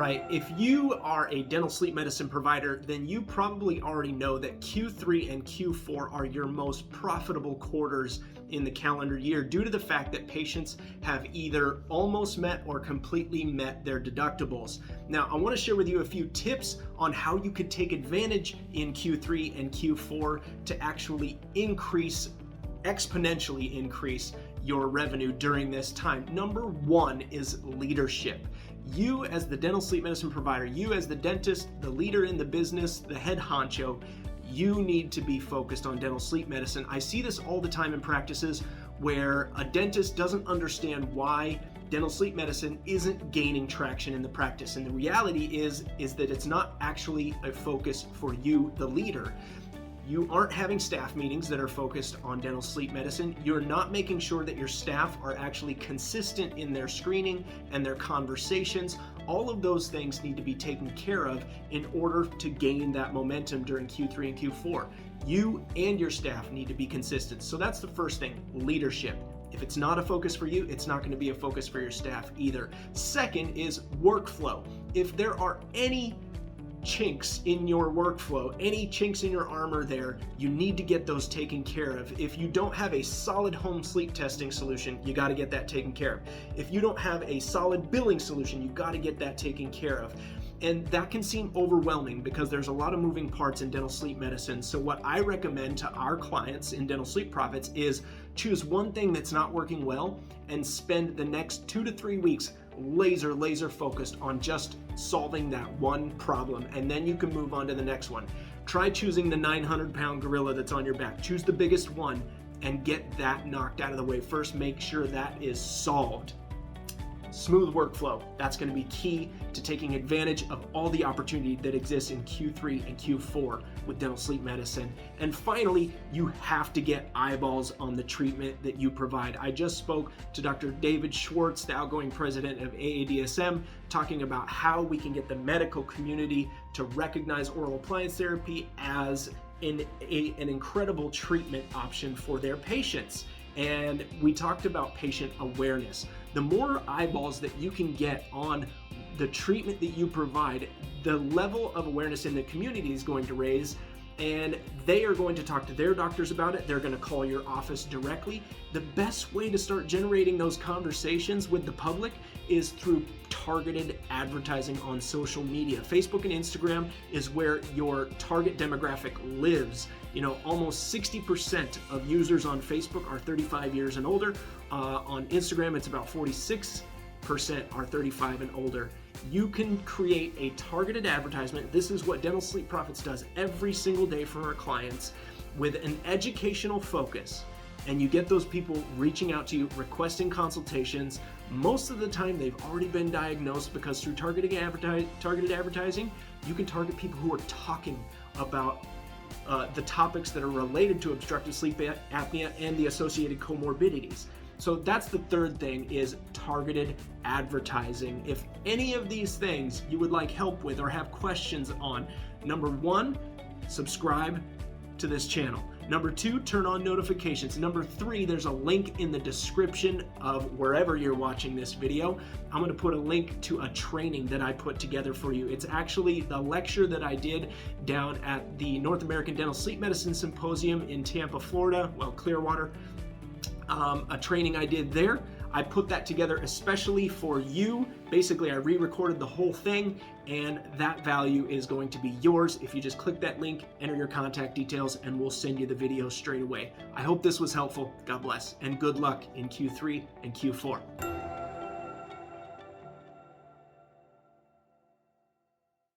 right, if you are a dental sleep medicine provider, then you probably already know that Q3 and Q4 are your most profitable quarters in the calendar year due to the fact that patients have either almost met or completely met their deductibles. Now, I want to share with you a few tips on how you could take advantage in Q3 and Q4 to actually exponentially increase your revenue during this time. Number one is leadership. You as the dental sleep medicine provider, you as the dentist, the leader in the business, the head honcho, you need to be focused on dental sleep medicine. I see this all the time in practices where a dentist doesn't understand why dental sleep medicine isn't gaining traction in the practice. And the reality is that it's not actually a focus for you, the leader. You aren't having staff meetings that are focused on dental sleep medicine. You're not making sure that your staff are actually consistent in their screening and their conversations. All of those things need to be taken care of in order to gain that momentum during Q3 and Q4. You and your staff need to be consistent. So that's the first thing, leadership. If it's not a focus for you, it's not going to be a focus for your staff either. Second is workflow. If there are any chinks in your workflow, any chinks in your armor there, you need to get those taken care of. If you don't have a solid home sleep testing solution, you got to get that taken care of. If you don't have a solid billing solution, you got to get that taken care of. And that can seem overwhelming because there's a lot of moving parts in dental sleep medicine. So what I recommend to our clients in Dental Sleep Profits is choose one thing that's not working well and spend the next 2 to 3 weeks laser focused on just solving that one problem, and then you can move on to the next one. Try choosing the 900-pound gorilla that's on your back. Choose the biggest one and get that knocked out of the way first. Make sure that is solved. Smooth workflow. That's going to be key to taking advantage of all the opportunity that exists in Q3 and Q4 with dental sleep medicine. And finally, you have to get eyeballs on the treatment that you provide. I just spoke to Dr. David Schwartz, the outgoing president of AADSM, talking about how we can get the medical community to recognize oral appliance therapy as an incredible treatment option for their patients. And we talked about patient awareness. The more eyeballs that you can get on the treatment that you provide, the level of awareness in the community is going to raise, and they are going to talk to their doctors about it. They're going to call your office directly. The best way to start generating those conversations with the public is through targeted advertising on social media. Facebook and Instagram is where your target demographic lives. You know, almost 60% of users on Facebook are 35 years and older. On Instagram, it's about 46% are 35 and older. You can create a targeted advertisement. This is what Dental Sleep Profits does every single day for our clients with an educational focus. And you get those people reaching out to you, requesting consultations. Most of the time, they've already been diagnosed because through targeted advertising, you can target people who are talking about the topics that are related to obstructive sleep apnea and the associated comorbidities. So that's the third thing, is targeted advertising. If any of these things you would like help with or have questions on, number one, subscribe to this channel. Number two, turn on notifications. Number three, there's a link in the description of wherever you're watching this video. I'm going to put a link to a training that I put together for you. It's actually the lecture that I did down at the North American Dental Sleep Medicine Symposium in Tampa, Florida, Clearwater. A training I did there. I put that together especially for you. Basically, I re-recorded the whole thing, and that value is going to be yours if you just click that link, enter your contact details, and we'll send you the video straight away. I hope this was helpful. God bless, and good luck in Q3 and Q4.